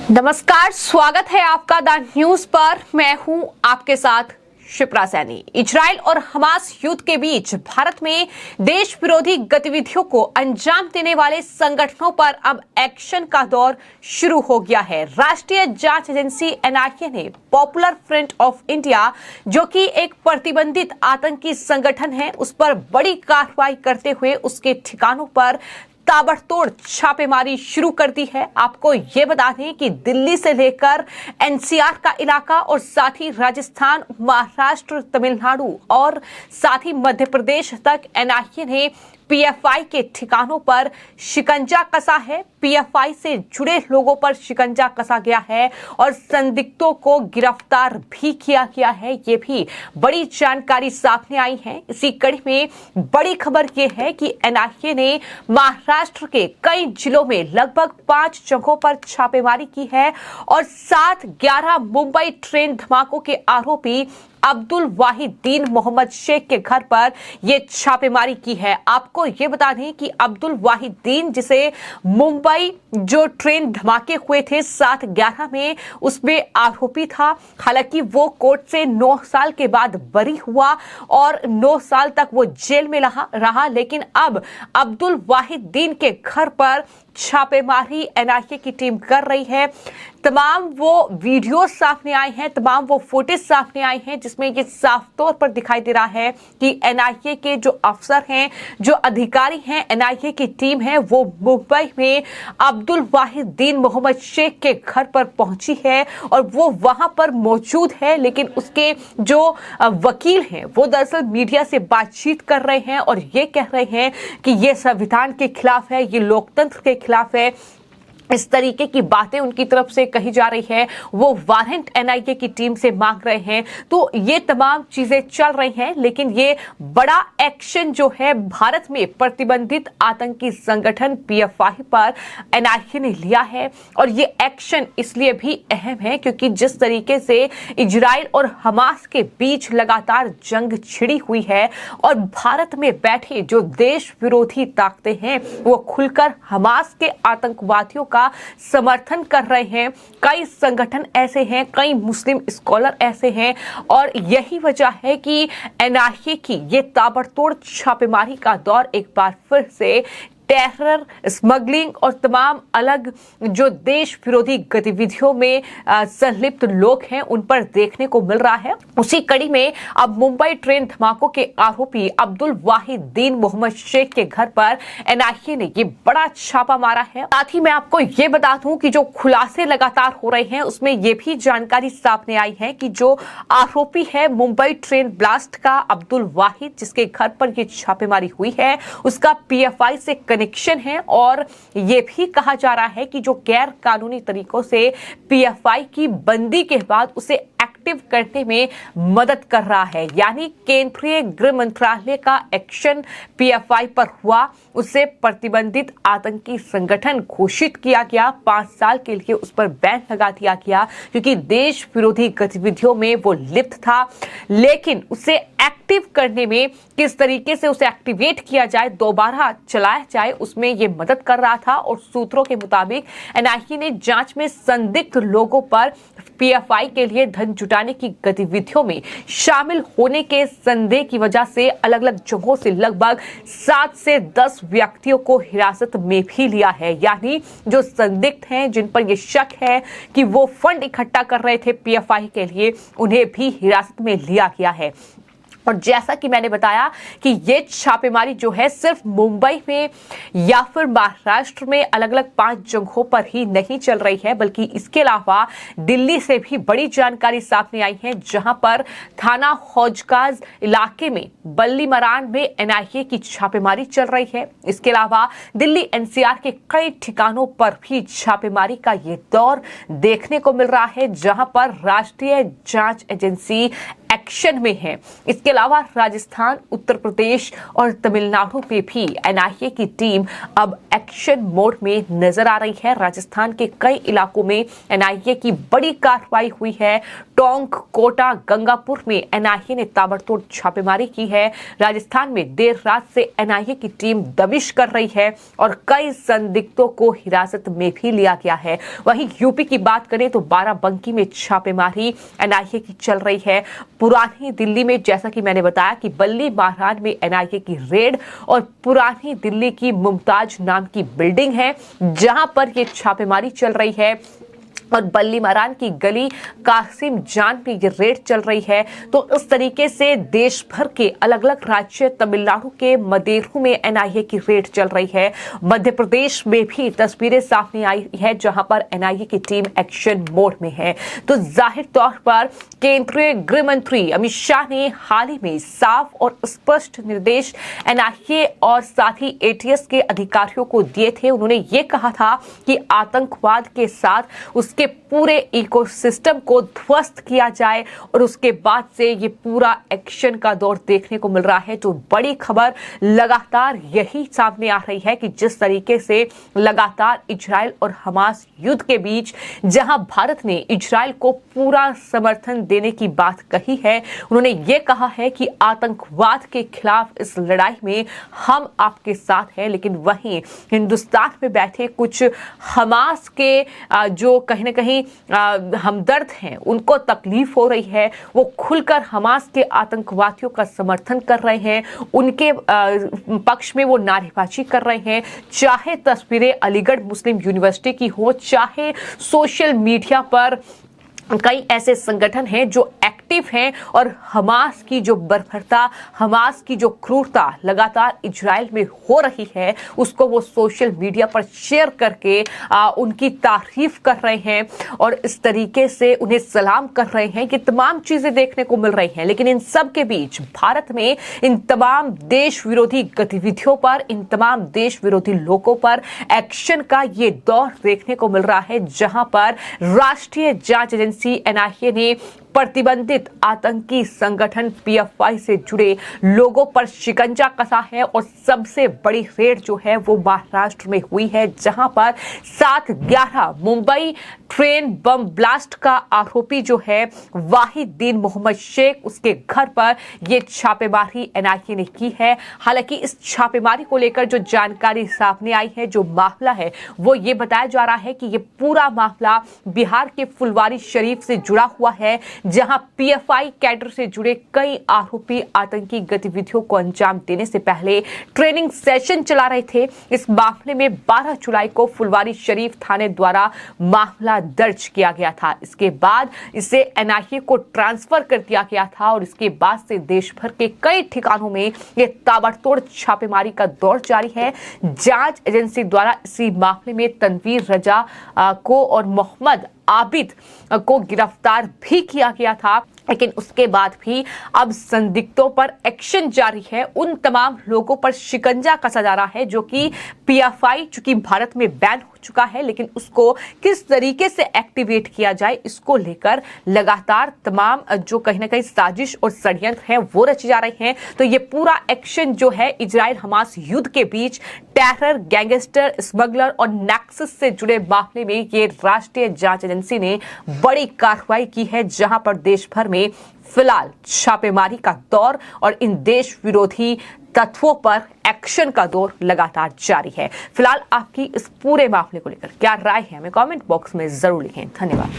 नमस्कार, स्वागत है आपका द न्यूज पर। मैं हूं आपके साथ शिप्रा सैनी। इजराइल और हमास युद्ध के बीच भारत में देश विरोधी गतिविधियों को अंजाम देने वाले संगठनों पर अब एक्शन का दौर शुरू हो गया है। राष्ट्रीय जांच एजेंसी एनआईए ने पॉपुलर फ्रंट ऑफ इंडिया, जो कि एक प्रतिबंधित आतंकी संगठन है, उस पर बड़ी कार्रवाई करते हुए उसके ठिकानों पर ताबड़तोड़ छापेमारी शुरू कर दी है। आपको ये बता दें कि दिल्ली से लेकर एनसीआर का इलाका और साथ ही राजस्थान, महाराष्ट्र, तमिलनाडु और साथ ही मध्य प्रदेश तक एनआईए ने पीएफआई के ठिकानों पर शिकंजा कसा है। पीएफआई से जुड़े लोगों पर शिकंजा कसा गया है और संदिग्धों को गिरफ्तार भी किया गया है। ये भी बड़ी जानकारी सामने आई है। इसी कड़ी में बड़ी खबर ये है कि एनआईए ने महाराष्ट्र के कई जिलों में लगभग 5 जगहों पर छापेमारी की है और 7-11 मुंबई ट्रेन धमाकों के आरोपी अब्दुल वाहिदीन मोहम्मद शेख के घर पर यह छापेमारी की है। आपको ये बता दें कि अब्दुल वाहिदीन, जिसे मुंबई जो ट्रेन धमाके हुए थे 7-11 में, उसमें आरोपी था। हालांकि वो कोर्ट से 9 साल के बाद बरी हुआ और 9 साल तक वो जेल में रहा। लेकिन अब अब्दुल वाहिदीन के घर पर छापेमारी एनआईए की टीम कर रही है। तमाम वो वीडियो सामने आए हैं, तमाम वो फुटेज सामने आए हैं, जिसमें ये साफ तौर पर दिखाई दे रहा है कि एनआईए के जो अफसर हैं, जो अधिकारी हैं, एनआईए की टीम है, वो मुंबई में अब्दुल वाहिदीन मोहम्मद शेख के घर पर पहुंची है और वो वहां पर मौजूद है। लेकिन उसके जो वकील हैं, वो दरअसल मीडिया से बातचीत कर रहे हैं और ये कह रहे हैं कि ये संविधान के खिलाफ है, ये लोकतंत्र के खिलाफ है। इस तरीके की बातें उनकी तरफ से कही जा रही है। वो वारंट एनआईए की टीम से मांग रहे हैं। तो ये तमाम चीजें चल रही हैं, लेकिन ये बड़ा एक्शन जो है भारत में प्रतिबंधित आतंकी संगठन पीएफआई पर एनआईए ने लिया है। और ये एक्शन इसलिए भी अहम है क्योंकि जिस तरीके से इजराइल और हमास के बीच लगातार जंग छिड़ी हुई है और भारत में बैठे जो देश विरोधी ताकतें हैं, वो खुलकर हमास के आतंकवादियों का समर्थन कर रहे हैं। कई संगठन ऐसे हैं, कई मुस्लिम स्कॉलर ऐसे हैं और यही वजह है कि एनआईए की ये ताबड़तोड़ छापेमारी का दौर एक बार फिर से टेरर, स्मगलिंग और तमाम अलग जो देश विरोधी गतिविधियों में संलिप्त लोग हैं, उन पर देखने को मिल रहा है। उसी कड़ी में अब मुंबई ट्रेन धमाकों के आरोपी अब्दुल वाहिदीन मोहम्मद शेख के घर पर एनआईए ने ये बड़ा छापा मारा है। साथ ही मैं आपको ये बता दूं कि जो खुलासे लगातार हो रहे हैं, उसमें ये भी जानकारी सामने आई है कि जो आरोपी है मुंबई ट्रेन ब्लास्ट का अब्दुल वाहिद, जिसके घर पर ये छापेमारी हुई है, उसका पीएफआई से कनेक्शन है। और यह भी कहा जा रहा है कि जो गैर कानूनी तरीकों से पीएफआई की बंदी के बाद उसे एक्टिव करने में मदद कर रहा है। यानी केंद्रीय गृह मंत्रालय का एक्शन पीएफआई पर हुआ, उसे प्रतिबंधित आतंकी संगठन घोषित किया गया। 5 साल के लिए उस पर बैन लगा दिया गया क्योंकि देश विरोधी गतिविधियों में वो लिप्त था। लेकिन उसे एक्टिव करने में, किस तरीके से उसे एक्टिवेट किया जाए, दोबारा चलाया जाए, उसमें ये मदद कर रहा था। और सूत्रों के मुताबिक एनआईए ने जांच में संदिग्ध लोगों पर पीएफआई के लिए धन जुटाने की गतिविधियों में शामिल होने के संदेह की वजह से अलग अलग जगहों से लगभग 7 से 10 व्यक्तियों को हिरासत में भी लिया है। यानी जो संदिग्ध हैं, जिन पर यह शक है कि वो फंड इकट्ठा कर रहे थे पीएफआई के लिए, उन्हें भी हिरासत में लिया गया है। और जैसा कि मैंने बताया कि ये छापेमारी जो है सिर्फ मुंबई में या फिर महाराष्ट्र में अलग अलग 5 जगहों पर ही नहीं चल रही है, बल्कि इसके अलावा दिल्ली से भी बड़ी जानकारी सामने आई है, जहां पर थाना हौजगाज इलाके में बल्ली मरान में एनआईए की छापेमारी चल रही है। इसके अलावा दिल्ली एनसीआर के कई ठिकानों पर भी छापेमारी का ये दौर देखने को मिल रहा है, जहां पर राष्ट्रीय जांच एजेंसी एक्शन में है। इसके अलावा राजस्थान, उत्तर प्रदेश और तमिलनाडु में भी एनआईए की टीम अब एक्शन मोड में नजर आ रही है। राजस्थान के कई इलाकों में एनआईए की बड़ी कार्रवाई हुई है। टोंक, कोटा, गंगापुर में एनआईए ने ताबड़तोड़ छापेमारी की है। राजस्थान में देर रात से एनआईए की टीम दबिश कर रही है और कई संदिग्धों को हिरासत में भी लिया गया है। वहीं यूपी की बात करें तो बाराबंकी में छापेमारी एनआईए की चल रही है। पुरानी दिल्ली में, जैसा कि मैंने बताया कि बल्ली महाराज में एनआईए की रेड, और पुरानी दिल्ली की मुमताज नाम की बिल्डिंग है जहां पर यह छापेमारी चल रही है, और बल्ली महाराज की गली कासिम जान पे ये रेड चल रही है। तो इस तरीके से देश भर के अलग अलग राज्य, तमिलनाडु के मदेरू में एनआईए की रेड चल रही है। मध्य प्रदेश में भी तस्वीरें सामने आई है जहां पर एनआईए की टीम एक्शन मोड में है। तो जाहिर तौर पर केंद्रीय गृह मंत्री अमित शाह ने हाल ही में साफ और स्पष्ट निर्देश एनआईए और साथ ही एटीएस के अधिकारियों को दिए थे। उन्होंने ये कहा था कि आतंकवाद के साथ उसके पूरे इकोसिस्टम को ध्वस्त किया जाए, और उसके बाद से ये पूरा एक्शन का दौर देखने को मिल रहा है। तो बड़ी खबर लगातार यही सामने आ रही है कि जिस तरीके से लगातार इजराइल और हमास युद्ध के बीच, जहां भारत ने इजराइल को पूरा समर्थन देने की बात कही है, उन्होंने ये कहा है कि आतंकवाद के खिलाफ इस लड़ाई में हम आपके साथ हैं। लेकिन वहीं हिंदुस्तान में बैठे कुछ हमास के जो कहीं ना कहीं हमदर्द हैं, उनको तकलीफ हो रही है, वो खुलकर हमास के आतंकवादियों का समर्थन कर रहे हैं, उनके पक्ष में वो नारेबाजी कर रहे हैं। चाहे तस्वीरें अलीगढ़ मुस्लिम यूनिवर्सिटी की हो, चाहे सोशल मीडिया पर कई ऐसे संगठन हैं जो एक्टिव हैं, और हमास की जो बर्बरता, हमास की जो क्रूरता लगातार इजराइल में हो रही है, उसको वो सोशल मीडिया पर शेयर करके उनकी तारीफ कर रहे हैं और इस तरीके से उन्हें सलाम कर रहे हैं। ये तमाम चीजें देखने को मिल रही हैं। लेकिन इन सब के बीच भारत में इन तमाम देश विरोधी गतिविधियों पर, इन तमाम देश विरोधी लोगों पर एक्शन का ये दौर देखने को मिल रहा है, जहां पर राष्ट्रीय जांच एजेंसी एनआईए ने प्रतिबंधित आतंकी संगठन पीएफआई से जुड़े लोगों पर शिकंजा कसा है। और सबसे बड़ी रेड जो है वो महाराष्ट्र में हुई है, जहां पर 7/11 मुंबई ट्रेन बम ब्लास्ट का आरोपी जो है वाहिदीन मोहम्मद शेख, उसके घर पर यह छापेमारी एनआईए ने की है। हालांकि इस छापेमारी को लेकर जो जानकारी सामने आई है, जो मामला है, वो ये बताया जा रहा है कि ये पूरा मामला बिहार के फुलवारी शरीफ से जुड़ा हुआ है, जहां पीएफआई कैडर से जुड़े कई आरोपी आतंकी गतिविधियों को अंजाम देने से पहले ट्रेनिंग सेशन चला रहे थे। इस मामले में 12 जुलाई को फुलवारी शरीफ थाने द्वारा मामला दर्ज किया गया था। इसके बाद इसे एनआईए को ट्रांसफर कर दिया गया था, और इसके बाद से देश भर के कई ठिकानों में यह ताबड़तोड़ छापेमारी का दौर जारी है। जांच एजेंसी द्वारा इसी मामले में तनवीर रजा को और मोहम्मद आबिद को गिरफ्तार भी किया गया था। लेकिन उसके बाद भी अब संदिग्धों पर एक्शन जारी है। उन तमाम लोगों पर शिकंजा कसा जा रहा है जो कि पीएफआई, चूंकि भारत में बैन हो चुका है, लेकिन उसको किस तरीके से एक्टिवेट किया जाए, इसको लेकर लगातार तमाम जो कहीं ना कहीं साजिश और षड्यंत्र है वो रचे जा रहे हैं। तो ये पूरा एक्शन जो है इजराइल हमास युद्ध के बीच टेरर, गैंगस्टर, स्मगलर और नेक्सस से जुड़े मामले में ये राष्ट्रीय जांच एजेंसी ने बड़ी कार्रवाई की है, जहां पर देश भर में फिलहाल छापेमारी का दौर और इन देश विरोधी तत्वों पर एक्शन का दौर लगातार जारी है। फिलहाल आपकी इस पूरे मामले को लेकर क्या राय है, हमें कमेंट बॉक्स में जरूर लिखें। धन्यवाद।